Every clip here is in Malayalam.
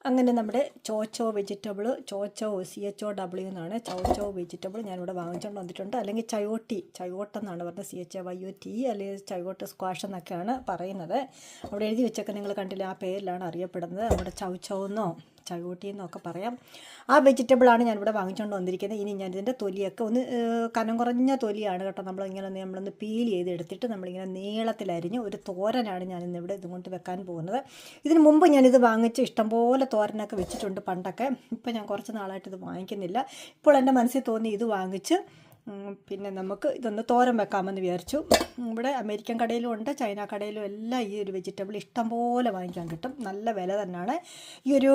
അങ്ങനെ നമ്മുടെ ചോച്ചോ വെജിറ്റബിൾ, ചോച്ചോ CHOW എന്നാണ് ചോച്ചോ വെജിറ്റബിൾ ഞാനിവിടെ വാങ്ങിച്ചുകൊണ്ട് വന്നിട്ടുണ്ട്. അല്ലെങ്കിൽ ചയോട്ടെന്നാണ് പറഞ്ഞത്, CHYOT അല്ലെങ്കിൽ ചയോട്ട് സ്ക്വാഷ് എന്നൊക്കെയാണ് പറയുന്നത്. അവിടെ എഴുതി വെച്ചൊക്കെ നിങ്ങൾ കണ്ടില്ല, ആ പേരിലാണ് അറിയപ്പെടുന്നത്. നമ്മുടെ ചൗച്ചോന്നോ ചയോട്ടി എന്നൊക്കെ പറയാം. ആ വെജിറ്റബിളാണ് ഞാനിവിടെ വാങ്ങിച്ചുകൊണ്ട് വന്നിരിക്കുന്നത്. ഇനി ഞാനിതിൻ്റെ തൊലിയൊക്കെ ഒന്ന് കനം കുറഞ്ഞ തൊലിയാണ് കേട്ടോ. നമ്മളൊന്ന് പീൽ ചെയ്തെടുത്തിട്ട് നമ്മളിങ്ങനെ നീളത്തിലരിഞ്ഞ് ഒരു തോരനാണ് ഞാനിന്നിവിടെ ഇതുകൊണ്ട് വെക്കാൻ പോകുന്നത്. ഇതിന് മുമ്പ് ഞാനിത് വാങ്ങിച്ച് ഇഷ്ടംപോലെ തോരനൊക്കെ വെച്ചിട്ടുണ്ട് പണ്ടൊക്കെ. ഇപ്പോൾ ഞാൻ കുറച്ച് നാളായിട്ട് ഇത് വാങ്ങിക്കുന്നില്ല. ഇപ്പോൾ എൻ്റെ മനസ്സിൽ തോന്നി ഇത് വാങ്ങിച്ച് പിന്നെ നമുക്ക് ഇതൊന്ന് തോരൻ വെക്കാമെന്ന് വിചാരിച്ചു. ഇവിടെ അമേരിക്കൻ കടയിലും ഉണ്ട്, ചൈന കടയിലും എല്ലാം ഈ ഒരു വെജിറ്റബിൾ ഇഷ്ടംപോലെ വാങ്ങിക്കാൻ കിട്ടും. നല്ല വില തന്നെയാണ്. ഈ ഒരു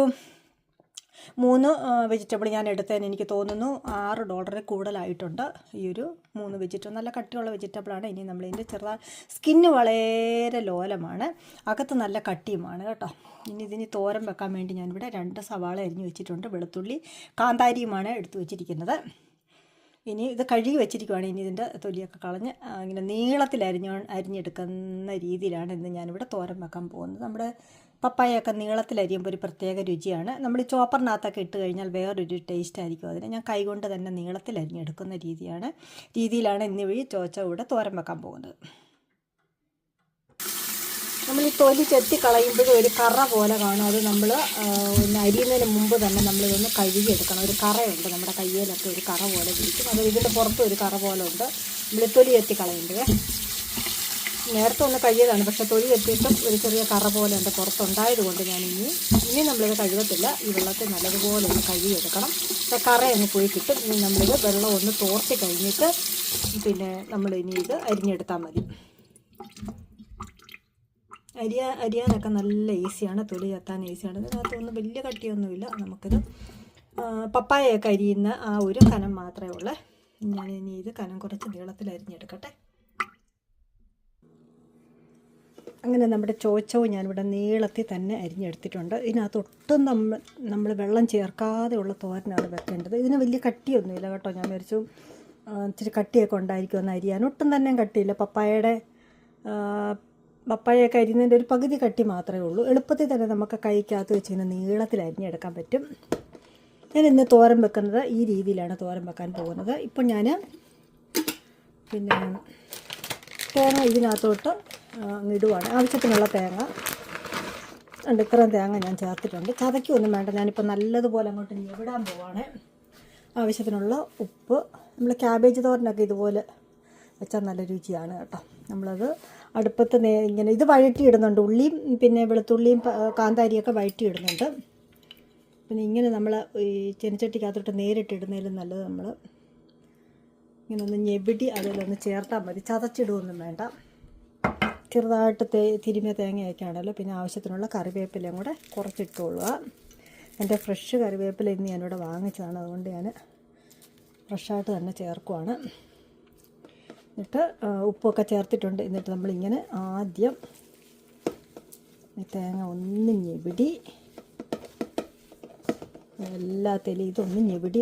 3 വെജിറ്റബിൾ ഞാൻ എടുത്തതിന് എനിക്ക് തോന്നുന്നു $6 കൂടുതലായിട്ടുണ്ട്. ഈ ഒരു 3 വെജിറ്റബിൾ നല്ല കട്ടിയുള്ള വെജിറ്റബിളാണ്. ഇനി നമ്മളിതിൻ്റെ സ്കിന്ന് വളരെ ലോലമാണ്, അകത്ത് നല്ല കട്ടിയുമാണ് കേട്ടോ. ഇനി ഇതിന് തോരൻ വെക്കാൻ വേണ്ടി ഞാനിവിടെ 2 സവാള അരിഞ്ഞ് വെച്ചിട്ടുണ്ട്. വെളുത്തുള്ളി കാന്താരിയുമാണ് എടുത്തു വെച്ചിരിക്കുന്നത്. ഇനി ഇത് കഴുകി വെച്ചിരിക്കുവാണ്. ഇനി ഇതിൻ്റെ തൊലിയൊക്കെ കളഞ്ഞ് ഇങ്ങനെ നീളത്തിൽ അരിഞ്ഞെടുക്കുന്ന രീതിയിലാണ് ഇന്ന് ഞാനിവിടെ തോരൻ വെക്കാൻ പോകുന്നത്. നമ്മുടെ പപ്പായയൊക്കെ നീളത്തിലരിയുമ്പോൾ ഒരു പ്രത്യേക രുചിയാണ്. നമ്മൾ ഈ ചോപ്പറിനകത്തൊക്കെ ഇട്ട് കഴിഞ്ഞാൽ വേറൊരു ടേസ്റ്റ് ആയിരിക്കും അതിന്. ഞാൻ കൈകൊണ്ട് തന്നെ നീളത്തിലരിഞ്ഞെടുക്കുന്ന രീതിയിലാണ് ഇന്ന് വഴി ചോച്ചവിടെ തോരൻ വെക്കാൻ പോകുന്നത്. നമ്മൾ ഈ തൊലി ചെത്തി കളയുമ്പോഴും ഒരു കറ പോലെ കാണും. അത് നമ്മൾ അരിയുന്നതിന് മുമ്പ് തന്നെ നമ്മളിതൊന്ന് കഴുകിയെടുക്കണം. ഒരു കറയുണ്ട് നമ്മുടെ കയ്യിലൊക്കെ, ഒരു കറ പോലെ ഇരിക്കും. അത് ഇതിൻ്റെ പുറത്തും ഒരു കറ പോലെ ഉണ്ട്. നമ്മൾ തൊലി ചെത്തി കളയുമ്പോഴേ നേരത്തെ ഒന്ന് കഴുകിയതാണ്, പക്ഷേ തൊലി എത്തിയിട്ടും ഒരു ചെറിയ കറ പോലെ എൻ്റെ പുറത്തുണ്ടായത് കൊണ്ട് ഞാൻ ഇനി നമ്മളിത് കഴുകത്തില്ല. ഈ വെള്ളത്തിൽ നല്ലതുപോലെ ഒന്ന് കഴുകിയെടുക്കണം. കറ ഒന്ന് പോയി കിട്ടും. ഇനി നമ്മളിത് വെള്ളം ഒന്ന് തോർത്തി കഴിഞ്ഞിട്ട് പിന്നെ നമ്മളിനി ഇത് അരിഞ്ഞെടുത്താൽ മതി. അരിയാനൊക്കെ നല്ല ഈസിയാണ്, തൊലി എത്താൻ ഈസിയാണ്. ഇതിനകത്തൊന്നും വലിയ കട്ടിയൊന്നുമില്ല. നമുക്കിത് പപ്പായയൊക്കെ അരിയുന്ന ആ ഒരു കനം മാത്രമേ ഉള്ളൂ. ഞാനിനി ഇത് കനം കുറച്ച് നീളത്തിൽ അരിഞ്ഞെടുക്കട്ടെ. അങ്ങനെ നമ്മുടെ ചോച്ചവും ഞാനിവിടെ നീളത്തിൽ തന്നെ അരിഞ്ഞെടുത്തിട്ടുണ്ട്. ഇതിനകത്ത് ഒട്ടും നമ്മൾ വെള്ളം ചേർക്കാതെയുള്ള തോരനാണ് വെക്കേണ്ടത്. ഇതിന് വലിയ കട്ടിയൊന്നുമില്ല കേട്ടോ. ഞാൻ വിചാരിച്ചു ഇച്ചിരി കട്ടിയൊക്കെ ഉണ്ടായിരിക്കുമെന്ന് അരിയാൻ. ഒട്ടും തന്നെ കട്ടിയില്ല. പപ്പായയൊക്കെ അരിയുന്നതിൻ്റെ ഒരു പകുതി കട്ടി മാത്രമേ ഉള്ളൂ. എളുപ്പത്തിൽ തന്നെ നമുക്ക് കൈക്കകത്ത് വെച്ച് ഇങ്ങനെ നീളത്തിൽ അരിഞ്ഞെടുക്കാൻ പറ്റും. ഞാൻ ഇന്ന് തോരൻ വെക്കുന്നത് ഈ രീതിയിലാണ് തോരൻ വെക്കാൻ പോകുന്നത്. ഇപ്പം ഞാൻ പിന്നെ തേങ്ങ ഇതിനകത്തോട്ട് ഇടുവാണ്. ആവശ്യത്തിനുള്ള തേങ്ങ ഉണ്ട്. ഇത്രയും തേങ്ങ ഞാൻ ചേർത്തിട്ടുണ്ട്. ചതയ്ക്കൊന്നും വേണ്ട. ഞാനിപ്പോൾ നല്ലതുപോലെ അങ്ങോട്ട് ഞെവിടാൻ പോവാണ്. ആവശ്യത്തിനുള്ള ഉപ്പ്. നമ്മൾ ക്യാബേജ് തോരനൊക്കെ ഇതുപോലെ വെച്ചാൽ നല്ല രുചിയാണ് കേട്ടോ. നമ്മളത് അടുപ്പത്ത് ഇങ്ങനെ ഇത് വഴറ്റിയിടുന്നുണ്ട്. ഉള്ളിയും പിന്നെ വെളുത്തുള്ളിയും കാന്താരിയൊക്കെ വഴറ്റിയിടുന്നുണ്ട്. പിന്നെ ഇങ്ങനെ നമ്മൾ ഈ ചെനിച്ചട്ടിക്കകത്തോട്ട് നേരിട്ടിടുന്നതിലും നല്ലത് നമ്മൾ ഇങ്ങനെ ഒന്ന് ഞെവിടി അതിലൊന്ന് ചേർത്താൽ മതി. ചതച്ചിടുകയൊന്നും വേണ്ട. ചെറുതായിട്ട് തിരുമിയ തേങ്ങയൊക്കെ ആണല്ലോ. പിന്നെ ആവശ്യത്തിനുള്ള കറിവേപ്പിലയും കൂടെ കുറച്ചിട്ടുകൊള്ളുക. എൻ്റെ ഫ്രഷ് കറിവേപ്പില ഇന്ന് ഞാനിവിടെ വാങ്ങിച്ചതാണ്, അതുകൊണ്ട് ഞാൻ ഫ്രഷായിട്ട് തന്നെ ചേർക്കുവാണ്. എന്നിട്ട് ഉപ്പൊക്കെ ചേർത്തിട്ടുണ്ട്. എന്നിട്ട് നമ്മളിങ്ങനെ ആദ്യം ഈ തേങ്ങ ഒന്ന് ഞെവിടി എല്ലാത്തിലും ഇതൊന്ന് ഞെവിടി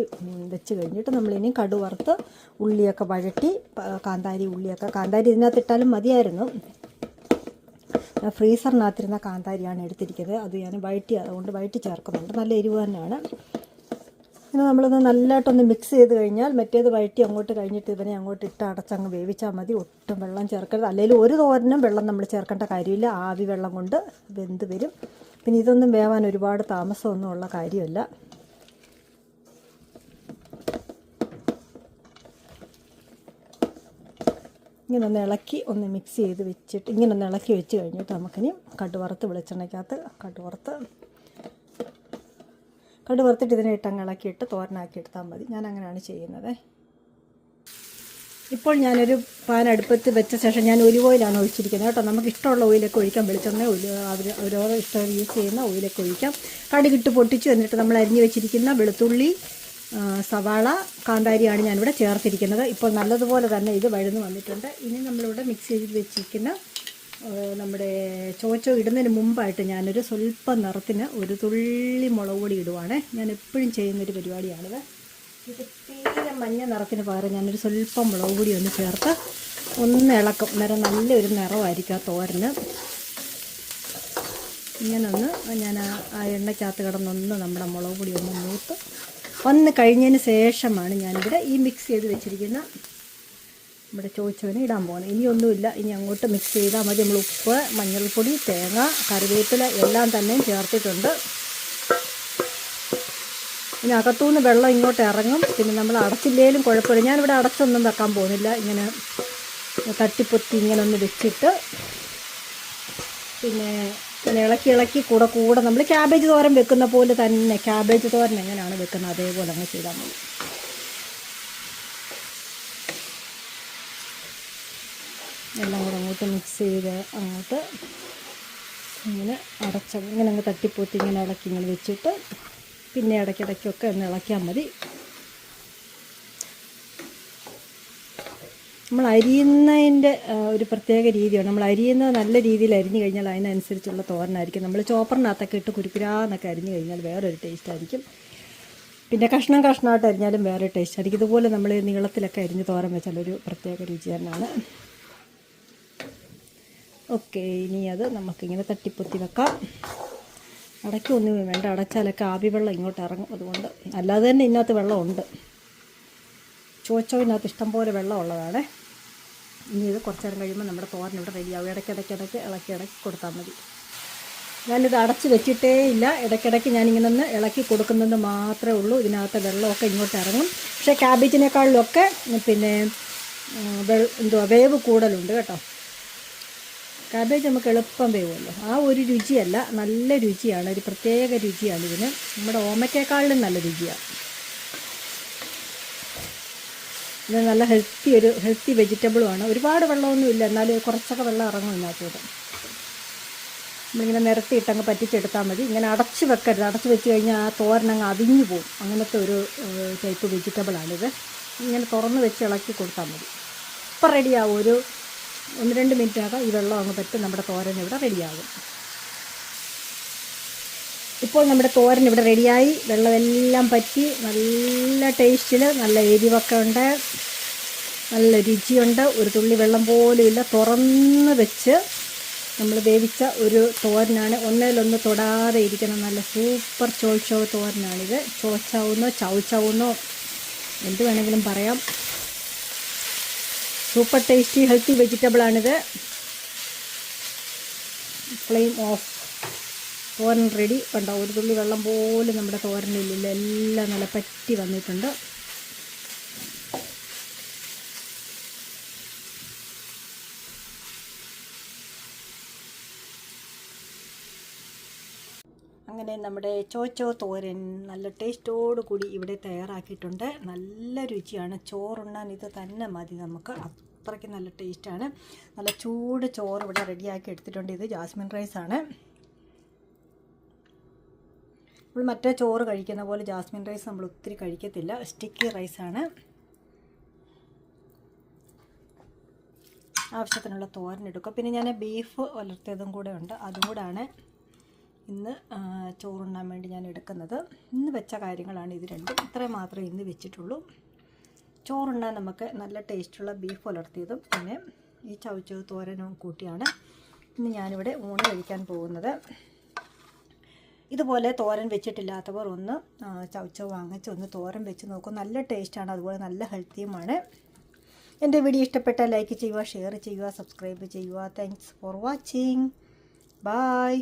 വെച്ച് കഴിഞ്ഞിട്ട് നമ്മളിനി കടുവറുത്ത് ഉള്ളിയൊക്കെ വഴറ്റി കാന്താരി ഇതിനകത്ത് ഇട്ടാലും മതിയായിരുന്നു. ഫ്രീസറിനകത്തിരുന്ന കാന്താരിയാണ് എടുത്തിരിക്കുന്നത്. അത് ഞാൻ അതുകൊണ്ട് വഴറ്റി ചേർക്കുന്നുണ്ട്. നല്ല എരിവ് തന്നെയാണ്. ഇങ്ങനെ നമ്മളൊന്ന് നല്ലതായിട്ടൊന്ന് മിക്സ് ചെയ്ത് കഴിഞ്ഞാൽ മറ്റേത് വഴറ്റി അങ്ങോട്ട് കഴിഞ്ഞിട്ട് ഇവനെ അങ്ങോട്ട് ഇട്ട് അടച്ചങ്ങ് വേവിച്ചാൽ മതി. ഒട്ടും വെള്ളം ചേർക്കരുത്. അല്ലെങ്കിൽ ഒരു തോരനും വെള്ളം നമ്മൾ ചേർക്കേണ്ട കാര്യമില്ല. ആവി വെള്ളം കൊണ്ട് വെന്ത് വരും. പിന്നെ ഇതൊന്നും വേവാൻ ഒരുപാട് താമസമൊന്നും ഉള്ള കാര്യമല്ല. ഇങ്ങനൊന്ന് ഇളക്കി ഒന്ന് മിക്സ് ചെയ്ത് വെച്ചിട്ട് ഇങ്ങനൊന്ന് ഇളക്കി വെച്ച് കഴിഞ്ഞിട്ട് നമുക്കിനി കടുവറുത്ത് വെളിച്ചെണ്ണയ്ക്കകത്ത് കടുവറുത്തിട്ട് ഇതിനെ ഇട്ടങ്ങ് ഇളക്കിയിട്ട് തോരനാക്കി എടുത്താൽ മതി. ഞാൻ അങ്ങനെയാണ് ചെയ്യുന്നത്. ഇപ്പോൾ ഞാനൊരു പാൻ അടുപ്പത്ത് വെച്ച ശേഷം ഞാൻ ഒലിവ് ഓയിലാണ് ഒഴിച്ചിരിക്കുന്നത് കേട്ടോ. നമുക്ക് ഇഷ്ടമുള്ള ഓയിലൊക്കെ ഒഴിക്കാം. വെളിച്ചെണ്ണ അവരവരുടെ ഇഷ്ടം യൂസ് ചെയ്യുന്ന ഓയിലൊക്കെ ഒഴിക്കാം. കടുകിട്ട് പൊട്ടിച്ചു. എന്നിട്ട് നമ്മൾ അരിഞ്ഞ് വെച്ചിരിക്കുന്ന വെളുത്തുള്ളി, സവാള, കാന്താരിയാണ് ഞാനിവിടെ ചേർത്തിരിക്കുന്നത്. ഇപ്പോൾ നല്ലതുപോലെ തന്നെ ഇത് വഴന്ന് വന്നിട്ടുണ്ട്. ഇനി നമ്മളിവിടെ മിക്സ് ചെയ്ത് വെച്ചിരിക്കുന്ന നമ്മുടെ ചോച്ചോ ഇടുന്നതിന് മുമ്പായിട്ട് ഞാനൊരു സ്വല്പം നിറത്തിന് ഒരു തുള്ളി മുളക് പൊടി ഇടുവാണ്. ഞാൻ എപ്പോഴും ചെയ്യുന്നൊരു പരിപാടിയാണിത്. ഇത് തീരെ മഞ്ഞ നിറത്തിന് പകരം ഞാനൊരു സ്വല്പം മുളക് പൊടി ഒന്ന് ചേർത്ത് ഒന്ന് ഇളക്കും. നല്ലൊരു നിറമായിരിക്കും ആ തോരന്. ഇങ്ങനെ ഒന്ന് ഞാൻ ആ എണ്ണയ്ക്കകത്ത് കിടന്നൊന്ന് നമ്മുടെ മുളക് പൊടി ഒന്ന് മൂത്ത് വന്ന് കഴിഞ്ഞതിന് ശേഷമാണ് ഞാനിവിടെ ഈ മിക്സ് ചെയ്ത് വെച്ചിരിക്കുന്ന നമ്മുടെ ചോദിച്ചവന് ഇടാൻ പോകുന്നത്. ഇനിയൊന്നുമില്ല, ഇനി അങ്ങോട്ട് മിക്സ് ചെയ്താൽ മതി. നമ്മൾ ഉപ്പ്, മഞ്ഞൾപ്പൊടി, തേങ്ങ, കറിവേപ്പില എല്ലാം തന്നെ ചേർത്തിട്ടുണ്ട്. ഇനി അകത്തുനിന്ന് വെള്ളം ഇങ്ങോട്ട് ഇറങ്ങും. പിന്നെ നമ്മൾ അടച്ചില്ലേലും കുഴപ്പമില്ല. ഞാനിവിടെ അടച്ചൊന്നും വെക്കാൻ പോകുന്നില്ല. ഇങ്ങനെ തട്ടിപ്പൊത്തി ഇങ്ങനെ ഒന്ന് വെച്ചിട്ട് പിന്നെ ഇളക്കി കൂടെ നമ്മൾ ക്യാബേജ് തോരൻ വെക്കുന്ന പോലെ തന്നെ, ക്യാബേജ് തോരൻ എങ്ങനെയാണ് വെക്കുന്നത് അതേപോലെ അങ്ങ് ചെയ്താൽ മതി. എല്ലാം കൂടെ അങ്ങോട്ട് മിക്സ് ചെയ്ത് അങ്ങോട്ട് ഇങ്ങനെ ഇങ്ങനെ അങ്ങ് തട്ടിപ്പൊത്തി ഇങ്ങനെ വെച്ചിട്ട് പിന്നെ ഇടയ്ക്കിടയ്ക്കൊക്കെ ഒന്ന് ഇളക്കിയാൽ മതി. നമ്മൾ അരിയുന്നതിൻ്റെ ഒരു പ്രത്യേക രീതിയാണ്. നമ്മൾ അരിയുന്നത് നല്ല രീതിയിൽ അരിഞ്ഞു കഴിഞ്ഞാൽ അതിനനുസരിച്ചുള്ള തോരനായിരിക്കും. നമ്മൾ ചോപ്പറിനകത്തൊക്കെ ഇട്ട് കുരുക്കുരാന്നൊക്കെ അരിഞ്ഞു കഴിഞ്ഞാൽ വേറൊരു ടേസ്റ്റ് ആയിരിക്കും. പിന്നെ കഷ്ണമായിട്ട് അരിഞ്ഞാലും വേറെ ടേസ്റ്റ് ആയിരിക്കും. ഇതുപോലെ നമ്മൾ നീളത്തിലൊക്കെ അരിഞ്ഞ് തോരൻ വെച്ചാൽ ഒരു പ്രത്യേക രുചി തന്നെയാണ്. ഓക്കെ, ഇനി അത് നമുക്കിങ്ങനെ തട്ടിപ്പൊത്തി വെക്കാം. അടയ്ക്കൊന്നും വേണ്ട, അടച്ചാലൊക്കെ ആവി വെള്ളം ഇങ്ങോട്ട് ഇറങ്ങും. അതുകൊണ്ട് അല്ലാതെ തന്നെ ഇതിനകത്ത് വെള്ളമുണ്ട്. ചോദിച്ചതിനകത്ത് ഇഷ്ടംപോലെ വെള്ളം ഉള്ളതാണ്. ഇനി ഇത് കുറച്ച് നേരം കഴിയുമ്പോൾ നമ്മുടെ തോരൻ ഇവിടെ റെഡിയാവും. ഇടയ്ക്കിടയ്ക്ക് ഇളക്കി കൊടുത്താൽ മതി. ഞാനിത് അടച്ച് വെച്ചിട്ടേ ഇല്ല. ഇടയ്ക്കിടയ്ക്ക് ഞാനിങ്ങനെ ഒന്ന് ഇളക്കി കൊടുക്കുന്നത് മാത്രമേ ഉള്ളൂ. ഇതിനകത്ത് വെള്ളമൊക്കെ ഇങ്ങോട്ട് ഇറങ്ങും. പക്ഷേ ക്യാബേജിനേക്കാളിലൊക്കെ പിന്നെ വേവ് കൂടുതലുണ്ട് കേട്ടോ. ക്യാബേജ് നമുക്ക് എളുപ്പം വേവുമല്ലോ. ആ ഒരു രുചിയല്ല, നല്ല രുചിയാണ്, ഒരു പ്രത്യേക രുചിയാണ് ഇതിന്. നമ്മുടെ ഓമയ്ക്കേക്കാളിലും നല്ല രുചിയാണ്. ഇത് നല്ല ഹെൽത്തി വെജിറ്റബിളുമാണ്. ഒരുപാട് വെള്ളമൊന്നുമില്ല, എന്നാലും കുറച്ചൊക്കെ വെള്ളം ഇറങ്ങും ഇതിനകത്തോട്ട്. നമ്മളിങ്ങനെ നിരത്തിയിട്ടങ്ങ് പറ്റിച്ചെടുത്താൽ മതി. ഇങ്ങനെ അടച്ച് വെക്കരുത്. അടച്ച് വെച്ച് കഴിഞ്ഞാൽ ആ തോരനങ്ങ് അവിഞ്ഞു പോകും. അങ്ങനത്തെ ഒരു ടൈപ്പ് വെജിറ്റബിളാണിത്. ഇങ്ങനെ തുറന്ന് വെച്ച് ഇളക്കി കൊടുത്താൽ മതി. ഇപ്പം റെഡിയാവും. ഒരു 1-2 മിനിറ്റാകാം. ഈ വെള്ളം അങ്ങ് പറ്റും. നമ്മുടെ തോരൻ ഇവിടെ റെഡിയാകും. ഇപ്പോൾ നമ്മുടെ തോരൻ ഇവിടെ റെഡിയായി. വെള്ളമെല്ലാം പറ്റി നല്ല ടേസ്റ്റിൽ, നല്ല എരിവൊക്കെ ഉണ്ട്, നല്ല രുചിയുണ്ട്. ഒരു തുള്ളി വെള്ളം പോലും ഇല്ല. തുറന്ന് വെച്ച് നമ്മൾ വേവിച്ച ഒരു തോരനാണ്. ഒന്നിലൊന്ന് തൊടാതെ ഇരിക്കണം. നല്ല സൂപ്പർ ചോച്ചോ തോരനാണിത്. ചോച്ചാവുന്നോ ചവച്ചാവുന്നോ എന്ത് വേണമെങ്കിലും പറയാം. സൂപ്പർ ടേസ്റ്റി ഹെൽത്തി വെജിറ്റബിളാണിത്. Flame off. തോരൻ റെഡി. കണ്ടോ, ഒരു തുള്ളി വെള്ളം പോലും നമ്മുടെ തോരനിലില്ല. എല്ലാം നല്ല പറ്റി വന്നിട്ടുണ്ട്. അങ്ങനെ നമ്മുടെ ചോച്ചോ തോരൻ നല്ല ടേസ്റ്റോടു കൂടി ഇവിടെ തയ്യാറാക്കിയിട്ടുണ്ട്. നല്ല രുചിയാണ്. ചോറുണ്ണാൻ ഇത് തന്നെ മതി നമുക്ക്. അത്രയ്ക്ക് നല്ല ടേസ്റ്റാണ്. നല്ല ചൂട് ചോറ് ഇവിടെ റെഡിയാക്കി എടുത്തിട്ടുണ്ട്. ഇത് ജാസ്മിൻ റൈസാണ്. നമ്മൾ മറ്റേ ചോറ് കഴിക്കുന്ന പോലെ ജാസ്മിൻ റൈസ് നമ്മൾ ഒത്തിരി കഴിക്കത്തില്ല. സ്റ്റിക്കി റൈസാണ്. ആവശ്യത്തിനുള്ള തോരൻ എടുക്കുക. പിന്നെ ഞാൻ ബീഫ് വളർത്തിയതും കൂടെ ഉണ്ട്. അതും കൂടാണ് ഇന്ന് ചോറുണ്ണാൻ വേണ്ടി ഞാൻ എടുക്കുന്നത്. ഇന്ന് വെച്ച കാര്യങ്ങളാണ് ഇത് രണ്ടും. ഇത്രയും മാത്രമേ ഇന്ന് വെച്ചിട്ടുള്ളൂ. ചോറുണ്ണാൻ നമുക്ക് നല്ല ടേസ്റ്റുള്ള ബീഫ് വളർത്തിയതും പിന്നെ ഈ ചവച്ചോ തോരനും കൂട്ടിയാണ് ഇന്ന് ഞാനിവിടെ ഊണ് കഴിക്കാൻ പോകുന്നത്. ഇതുപോലെ തോരൻ വെച്ചിട്ടില്ലാത്തവർ ഒന്ന് ചവച്ചോ വാങ്ങിച്ച് ഒന്ന് തോരൻ വെച്ച് നോക്കും. നല്ല ടേസ്റ്റാണ്, അതുപോലെ നല്ല ഹെൽത്തിയുമാണ്. എൻ്റെ വീഡിയോ ഇഷ്ടപ്പെട്ടാൽ ലൈക്ക് ചെയ്യുക, ഷെയർ ചെയ്യുക, സബ്സ്ക്രൈബ് ചെയ്യുക. Thanks for watching. ബൈ.